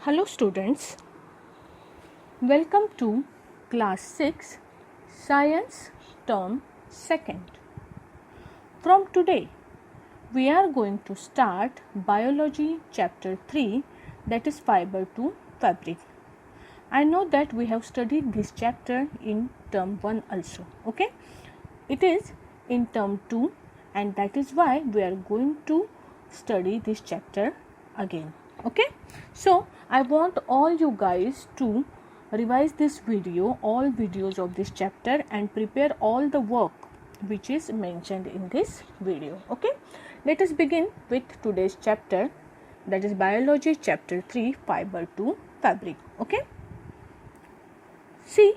Hello students, welcome to class 6 science term 2nd. From today we are going to start biology chapter 3, that is fiber to fabric. I know that we have studied this chapter in term 1 also, okay? It is in term 2 and that is why we are going to study this chapter again, okay? So I want all you guys to revise this video, all videos of this chapter, and prepare all the work which is mentioned in this video, okay? Let us begin with today's chapter, that is biology chapter 3, fiber to fabric, okay? See,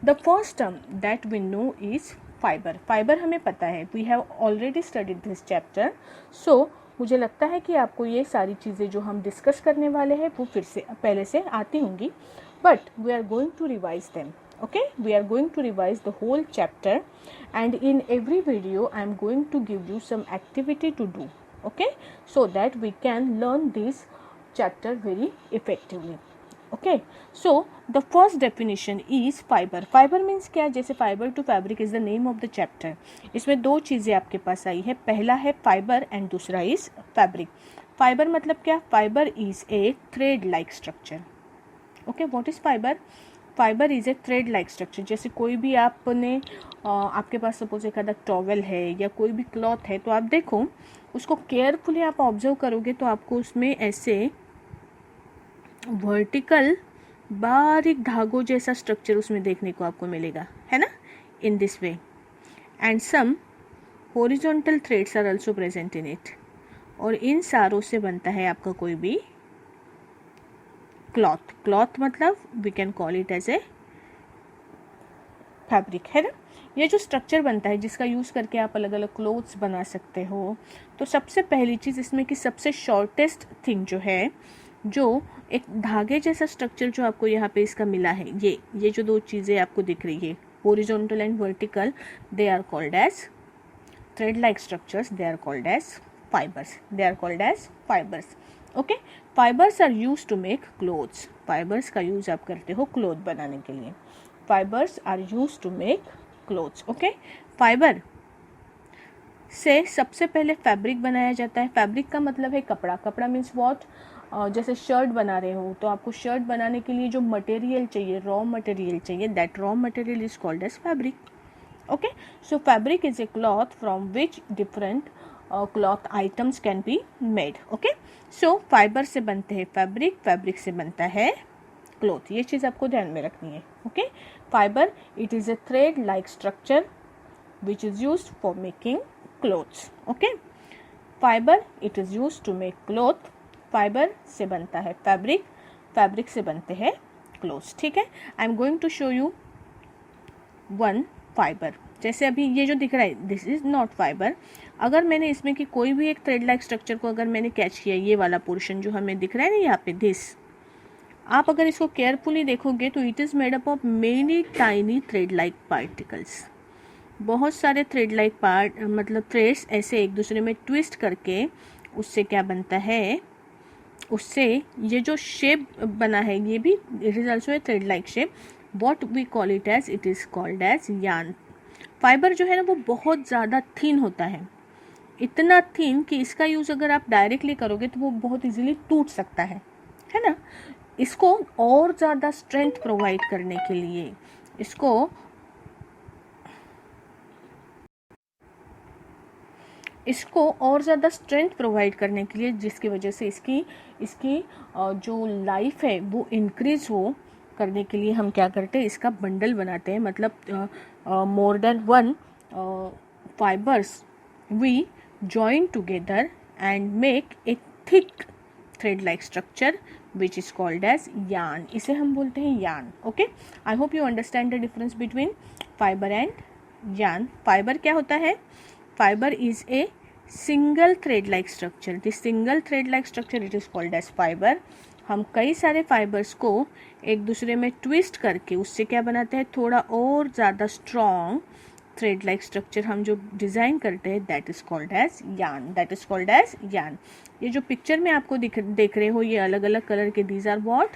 the first term that we know is fiber. Fiber हमें पता है, we have already studied this chapter. So मुझे लगता है कि आपको ये सारी चीज़ें जो हम डिस्कस करने वाले हैं वो फिर से पहले से आती होंगी, but we are going to revise them. Okay, we are going to revise the whole chapter, and in every video I am going to give you some activity to do, okay, so that we can learn this chapter very effectively. Okay, so the first definition is fiber. Fiber means क्या? जैसे fiber to fabric is the name of the chapter. इसमें दो चीज़ें आपके पास आई है, पहला है fiber and दूसरा is fabric. Fiber मतलब क्या? Fiber is a thread like structure. Okay, what is fiber? Fibre is a thread like structure. जैसे कोई भी आपने आपके पास सपोज एक आधा टॉवल है या कोई भी क्लॉथ है, तो आप देखो उसको केयरफुली आप ऑब्जर्व करोगे तो आपको उसमें ऐसे वर्टिकल बारीक धागों जैसा स्ट्रक्चर उसमें देखने को आपको मिलेगा, है ना, in this way. And some horizontal threads are also present in it. और इन सारों से बनता है आपका कोई भी क्लॉथ. क्लॉथ मतलब we can call it as a fabric, है ना. ये जो स्ट्रक्चर बनता है जिसका यूज़ करके आप अलग अलग क्लोथ्स बना सकते हो, तो सबसे पहली चीज़ इसमें कि सबसे शॉर्टेस्ट थिंग जो है, जो एक धागे जैसा स्ट्रक्चर जो आपको यहाँ पे इसका मिला है, ये जो दो चीज़ें आपको दिख रही है, horizontal and vertical, they are called as thread like structures, they are called as fibres, they are called as fibres. Okay, fibres are use to make clothes. Fibres का यूज आप करते हो क्लोथ बनाने के लिए. Fibres are use to make clothes. Okay, fibre से सबसे पहले फैब्रिक बनाया जाता है. फैब्रिक का मतलब है कपड़ा. कपड़ा मीन्स वॉट? जैसे शर्ट बना रहे हो तो आपको शर्ट बनाने के लिए जो मटेरियल चाहिए, रॉ मटेरियल चाहिए, that raw material is called as fabric. Okay, so fabric is a cloth from which different cloth items can be made. Okay, so fibre से बनते हैं फैब्रिक, फैब्रिक से बनता है क्लॉथ. ये चीज़ आपको ध्यान में रखनी है. Okay, fibre it is a thread like structure which is used for making clothes. Okay, fibre it is used to make cloth. Fibre से बनता है फैब्रिक, फैब्रिक से बनते हैं क्लोथ्स. ठीक है, I am going to show you one fibre. जैसे अभी ये जो दिख रहा है, दिस इज नॉट फाइबर. अगर मैंने इसमें की कोई भी एक थ्रेड लाइक स्ट्रक्चर को अगर मैंने कैच किया, ये वाला पोर्शन जो हमें दिख रहा है ना यहाँ पे, दिस, आप अगर इसको केयरफुली देखोगे तो it is made up of many tiny thread like particles. बहुत सारे थ्रेड लाइक मतलब थ्रेड्स ऐसे एक दूसरे में ट्विस्ट करके उससे क्या बनता है, उससे ये जो शेप बना है ये भी it is also a thread like shape. What we call it as, it is called as yarn. Fibre जो है ना वो बहुत ज़्यादा थिन होता है, इतना थिन कि इसका यूज़ अगर आप डायरेक्टली करोगे तो वो बहुत इजीली टूट सकता है ना. इसको और ज़्यादा स्ट्रेंथ प्रोवाइड करने के लिए, इसको और ज़्यादा स्ट्रेंथ प्रोवाइड करने के लिए, जिसकी वजह से इसकी जो लाइफ है वो इंक्रीज हो करने के लिए हम क्या करते हैं, इसका बंडल बनाते हैं. मतलब more than one fibres we join together and make a thick thread like structure which is called as yarn. इसे हम बोलते हैं yarn. Okay, I hope you understand the difference between fibre and yarn. Fibre क्या होता है? Fibre is a single thread like structure. This single thread like structure it is called as fibre. हम कई सारे फाइबर्स को एक दूसरे में ट्विस्ट करके उससे क्या बनाते हैं, थोड़ा और ज़्यादा स्ट्रॉन्ग थ्रेड लाइक स्ट्रक्चर हम जो डिज़ाइन करते हैं that is called as yarn, that is called as yarn. ये जो पिक्चर में आपको देख रहे हो ये अलग अलग कलर के, these are what,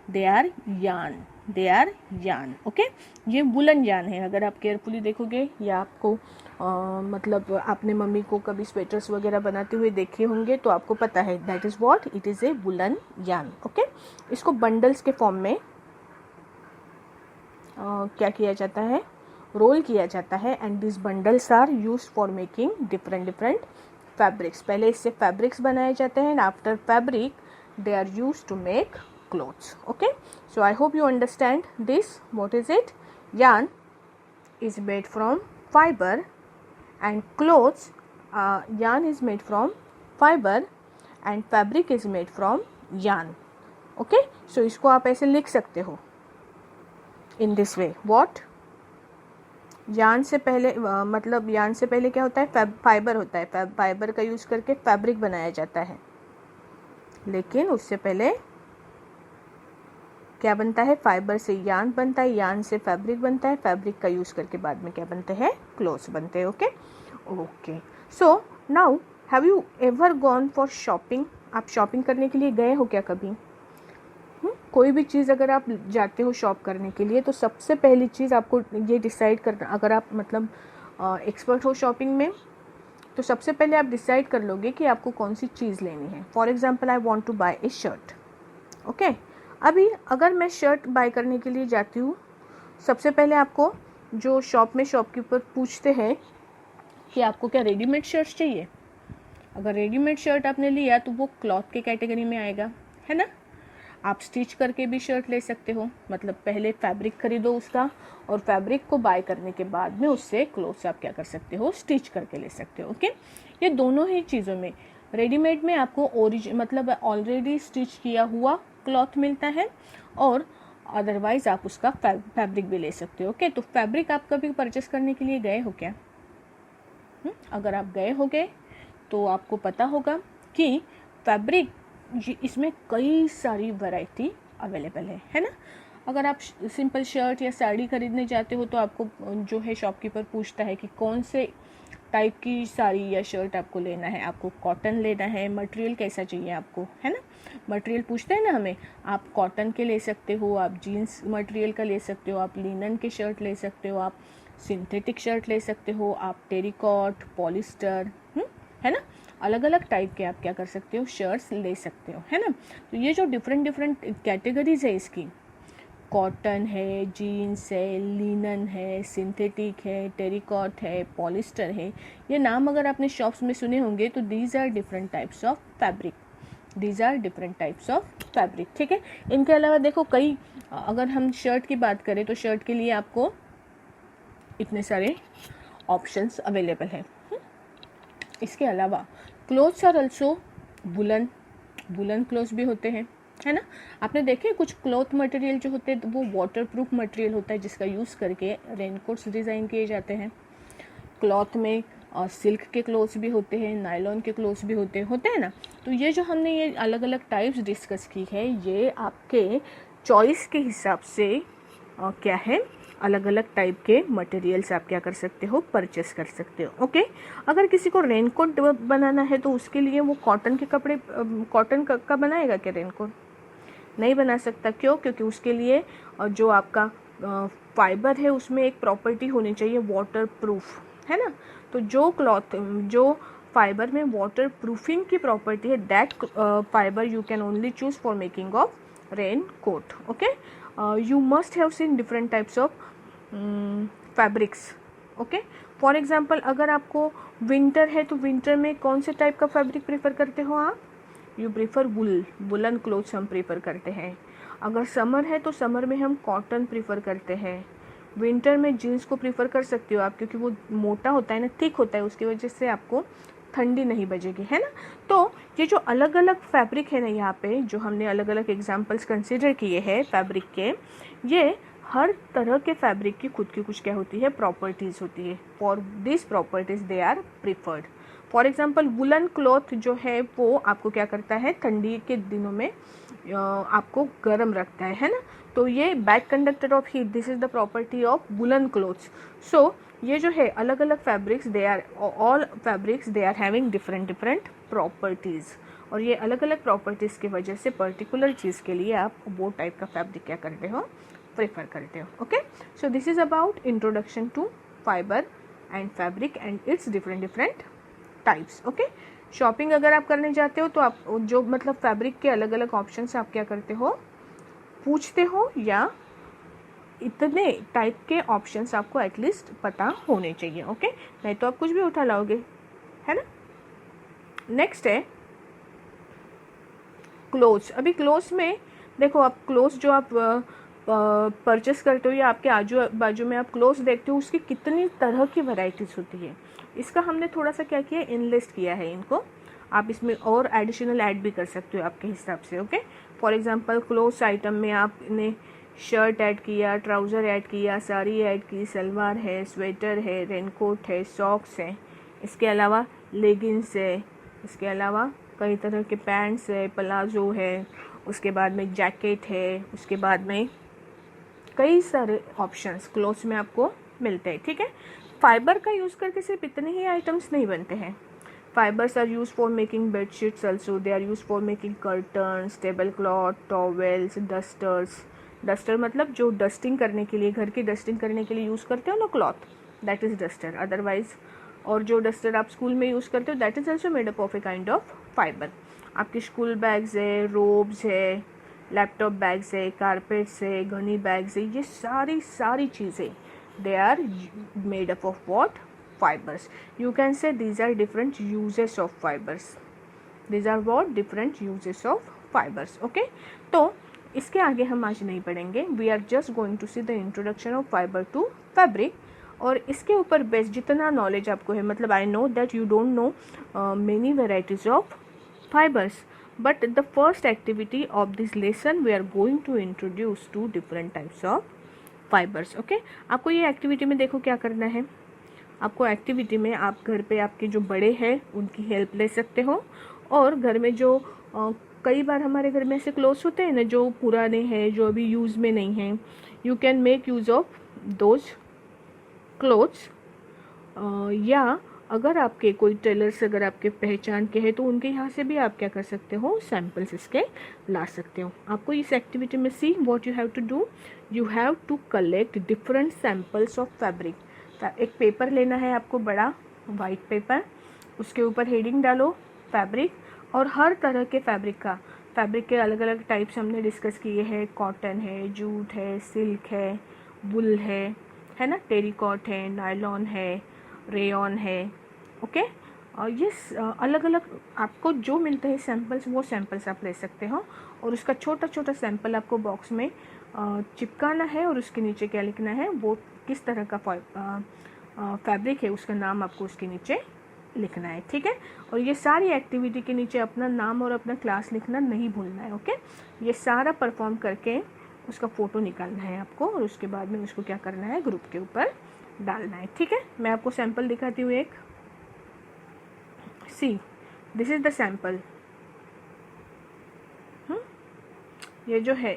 they are yarn, they are yarn. Okay, ये वुलन यार्न है। अगर आप केयरफुली देखोगे या आपको मतलब आपने मम्मी को कभी स्वेटर्स वगैरह बनाते हुए देखे होंगे तो आपको पता है that is what, it is a woollen yarn. Okay, इसको बंडल्स के फॉर्म में क्या किया जाता है, रोल किया जाता है, and this bundles are used for making different different fabrics. पहले इससे फैब्रिक्स बनाए जाते हैं and after fabric they are used to make clothes. Okay, so I hope you understand this. What is it? Yarn is made from fiber and clothes, yarn is made from fiber and fabric is made from yarn. Okay, so इसको आप ऐसे लिख सकते हो in this way. What? Yarn से पहले मतलब yarn से पहले क्या होता है, फाइबर होता है, फाइबर का यूज़ करके फैब्रिक बनाया जाता है, लेकिन उससे पहले क्या बनता है, फाइबर से यार्न बनता है, यार्न से फैब्रिक बनता है, फैब्रिक का यूज़ करके बाद में क्या बनते हैं, क्लोथ्स बनते हैं। Okay okay, so now have you ever gone for shopping? आप शॉपिंग करने के लिए गए हो क्या कभी? कोई भी चीज़ अगर आप जाते हो शॉप करने के लिए तो सबसे पहली चीज़ आपको ये डिसाइड करना, अगर आप मतलब एक्सपर्ट हो शॉपिंग में तो सबसे पहले आप डिसाइड कर लोगे कि आपको कौन सी चीज़ लेनी है। For example I want to buy a shirt. Okay, अभी अगर मैं शर्ट बाय करने के लिए जाती हूँ, सबसे पहले आपको जो शॉप में शॉपकीपर पूछते हैं कि आपको क्या रेडीमेड शर्ट चाहिए। अगर रेडीमेड शर्ट आपने लिया तो वो क्लॉथ के कैटेगरी में आएगा, है ना। आप स्टिच करके भी शर्ट ले सकते हो, मतलब पहले फैब्रिक खरीदो उसका और फैब्रिक को बाय करने के बाद में उससे क्लोथ्स आप क्या कर सकते हो, स्टिच करके ले सकते हो। ओके, ये दोनों ही चीज़ों में रेडीमेड में आपको मतलब ऑलरेडी स्टिच किया हुआ क्लॉथ मिलता है और अदरवाइज आप उसका फैब्रिक भी ले सकते हो। ओके, तो फैब्रिक आप कभी परचेस करने के लिए गए हो क्या? अगर आप गए होगे तो आपको पता होगा कि फैब्रिक इसमें कई सारी वैरायटी अवेलेबल है ना। अगर आप सिंपल शर्ट या साड़ी खरीदने जाते हो तो आपको जो है शॉपकीपर पूछता है कि कौन से टाइप की साड़ी या शर्ट आपको लेना है, आपको कॉटन लेना है, मटेरियल कैसा चाहिए आपको, है ना। मटेरियल पूछते हैं ना हमें, आप कॉटन के ले सकते हो, आप जीन्स मटेरियल का ले सकते हो, आप लिनन के शर्ट ले सकते हो, आप सिंथेटिक शर्ट ले सकते हो, आप टेरिकॉट, पॉलिस्टर, है ना, अलग अलग टाइप के आप क्या कर सकते हो, शर्ट्स ले सकते हो, है ना। तो ये जो डिफरेंट डिफरेंट कैटेगरीज है इसकी, कॉटन है, जीन्स है, लिनन है, सिंथेटिक है, टेरिकॉट है, पॉलिस्टर है, ये नाम अगर आपने शॉप्स में सुने होंगे तो these are different types of fabric, these are different types of fabric. ठीक है, इनके अलावा देखो कई, अगर हम शर्ट की बात करें तो शर्ट के लिए आपको इतने सारे ऑप्शंस अवेलेबल हैं। इसके अलावा clothes are also woollen, woollen clothes भी होते हैं, है ना। आपने देखे कुछ क्लॉथ मटेरियल जो होते हैं वो वाटर प्रूफ मटेरियल होता है जिसका यूज़ करके रेनकोट्स डिज़ाइन किए जाते हैं। क्लॉथ में सिल्क के क्लोथ्स भी होते हैं, नायलॉन के क्लोथ्स भी होते हैं ना। तो ये जो हमने ये अलग अलग टाइप्स डिस्कस की है ये आपके चॉइस के हिसाब से क्या है, अलग अलग टाइप के मटेरियल्स आप क्या कर सकते हो, परचेस कर सकते हो। ओके, अगर किसी को रेनकोट बनाना है तो उसके लिए वो कॉटन के कपड़े, कॉटन का बनाएगा क्या रेनकोट? नहीं बना सकता। क्यों? क्योंकि उसके लिए जो आपका फाइबर है उसमें एक प्रॉपर्टी होनी चाहिए वाटर प्रूफ, है ना। तो जो क्लॉथ, जो फाइबर में वाटर प्रूफिंग की प्रॉपर्टी है that fibre you can only choose for making of raincoat. Okay, you must have seen different types of fabrics. Okay, for example अगर आपको विंटर है तो विंटर में कौन से टाइप का फैब्रिक प्रेफर करते हो आप? यू प्रीफर वुलन क्लोथ्स हम प्रीफर करते हैं। अगर समर है तो समर में हम कॉटन प्रीफर करते हैं। विंटर में जीन्स को प्रीफर कर सकते हो आप क्योंकि वो मोटा होता है ना, थिक होता है, उसकी वजह से आपको ठंडी नहीं बजेगी, है ना। तो ये जो अलग अलग फैब्रिक है ना, यहाँ पे जो हमने अलग अलग एग्जांपल्स कंसिडर किए हैं फैब्रिक के, ये हर तरह के फैब्रिक की खुद की कुछ क्या होती है, प्रॉपर्टीज़ होती है। For this properties they are preferred. For example woollen cloth जो है वो आपको क्या करता है, ठंडी के दिनों में आपको गर्म रखता है ना। तो ये bad conductor of heat, this is the property of woollen clothes. So ये जो है अलग अलग fabrics, they are all fabrics, they are having different different properties, और ये अलग अलग प्रॉपर्टीज़ की वजह से पर्टिकुलर चीज़ के लिए आप वो टाइप का फैब्रिक क्या करते हो, प्रेफर करते हो. Okay, so this is about introduction to fibre and fabric and its different different types. Okay, shopping अगर आप करने जाते हो तो आप जो मतलब फैब्रिक के अलग अलग ऑप्शंस आप क्या करते हो, पूछते हो, या इतने टाइप के ऑप्शंस आपको एटलीस्ट पता होने चाहिए. ओके, नहीं तो आप कुछ भी उठा लाओगे, है ना. नेक्स्ट है क्लोथ्स. अभी क्लोथ्स में देखो, आप क्लोथ्स जो आप परचेस करते हो या आपके आजू बाजू में आप क्लोथ्स देखते हो, उसकी कितनी तरह की वैरायटीज़ होती है. इसका हमने थोड़ा सा क्या किया, इनलिस्ट किया है इनको. आप इसमें और एडिशनल ऐड भी कर सकते हो आपके हिसाब से. Okay, for example clothes item में आपने शर्ट ऐड किया, ट्राउज़र ऐड किया, साड़ी ऐड की, सलवार है, स्वेटर है, रेनकोट है, सॉक्स है, इसके अलावा लेगिंग्स है, इसके अलावा कई तरह के पैंट्स है, प्लाजो है, उसके बाद में जैकेट है, उसके बाद में कई सारे ऑप्शंस क्लोथ्स में आपको मिलते हैं. ठीक है, फाइबर का यूज़ करके सिर्फ इतने ही आइटम्स नहीं बनते हैं. Fibres are use for making bedsheets also, they are use for making curtains, table cloth, towels, dusters. Duster मतलब जो डस्टिंग करने के लिए, घर की डस्टिंग करने के लिए यूज़ करते हो ना cloth, that is duster. Otherwise और जो डस्टर आप स्कूल में यूज़ करते हो, that is also made up of a kind of fibre. आपके स्कूल बैग्स है, रोब्स है, लैपटॉप बैग्स है, कारपेट्स है, गनी बैग्स है, ये सारी चीज़ें they are made up of what, fibers. You can say these are different uses of fibers. These are what, different uses of fibers. Okay, तो इसके आगे हम आज नहीं पढ़ेंगे. We are just going to see the introduction of fiber to fabric. और इसके ऊपर बेस्ड जितना नॉलेज आपको है, मतलब I know that you don't know many varieties of fibers, but the first activity of this lesson we are going to introduce two different types of fibers. Okay, आपको ये activity में देखो क्या करना है. आपको एक्टिविटी में आप घर पे आपके जो बड़े हैं उनकी हेल्प ले सकते हो, और घर में जो कई बार हमारे घर में ऐसे क्लोथ्स होते हैं ना जो पुराने हैं, जो अभी यूज़ में नहीं हैं, you can make use of those clothes. या अगर आपके कोई टेलर्स अगर आपके पहचान के हैं तो उनके यहाँ से भी आप क्या कर सकते हो, सैम्पल्स इसके ला सकते हो. आपको इस एक्टिविटी में see what you have to do, you have to collect different samples of fabric. एक पेपर लेना है आपको, बड़ा वाइट पेपर, उसके ऊपर हेडिंग डालो फैब्रिक, और हर तरह के फैब्रिक के अलग अलग टाइप्स हमने डिस्कस किए हैं. कॉटन है, जूट है, सिल्क है, वुल है ना, टेरिकॉट है, नायलॉन है, रेयॉन है. ओके, और ये अलग अलग आपको जो मिलते हैं सैम्पल्स, वो सैम्पल्स आप ले सकते हो, और उसका छोटा छोटा सैम्पल आपको बॉक्स में चिपकाना है, और उसके नीचे क्या लिखना है, वो किस तरह का फैब्रिक है उसका नाम आपको उसके नीचे लिखना है. ठीक है, और ये सारी एक्टिविटी के नीचे अपना नाम और अपना क्लास लिखना नहीं भूलना है. ओके, ये सारा परफॉर्म करके उसका फ़ोटो निकालना है आपको, और उसके बाद में उसको क्या करना है, ग्रुप के ऊपर डालना है. ठीक है, मैं आपको सैम्पल दिखाती हूँ एक. सी, दिस इज़ द सैम्पल. ये जो है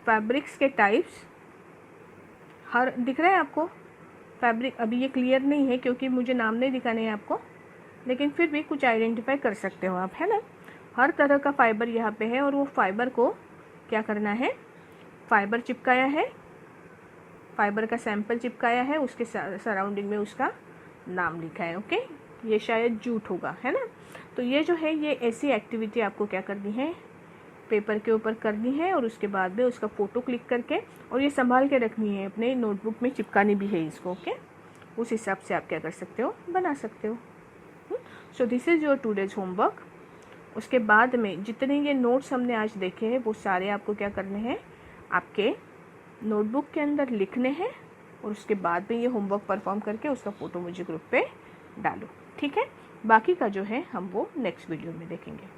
फैब्रिक्स के टाइप्स हर दिख रहा है आपको फैब्रिक. अभी ये क्लियर नहीं है क्योंकि मुझे नाम नहीं दिखाने हैं आपको, लेकिन फिर भी कुछ आइडेंटिफाई कर सकते हो आप, है ना. हर तरह का फाइबर यहाँ पे है, और वो फाइबर को क्या करना है, फाइबर चिपकाया है, फाइबर का सैंपल चिपकाया है, उसके सराउंडिंग में उसका नाम लिखा है. ओके, ये शायद जूट होगा, है ना. तो ये जो है, ये ऐसी एक्टिविटी आपको क्या करनी है, पेपर के ऊपर करनी है, और उसके बाद में उसका फ़ोटो क्लिक करके, और ये संभाल के रखनी है, अपने नोटबुक में चिपकानी भी है इसको. ओके, उस हिसाब से आप क्या कर सकते हो, बना सकते हो. सो this is your today's homework. उसके बाद में जितने ये नोट्स हमने आज देखे हैं वो सारे आपको क्या करने हैं, आपके नोटबुक के अंदर लिखने हैं, और उसके बाद में ये होमवर्क परफॉर्म करके उसका फ़ोटो मुझे ग्रुप पे डालो. ठीक है, बाकी का जो है हम वो नेक्स्ट वीडियो में देखेंगे.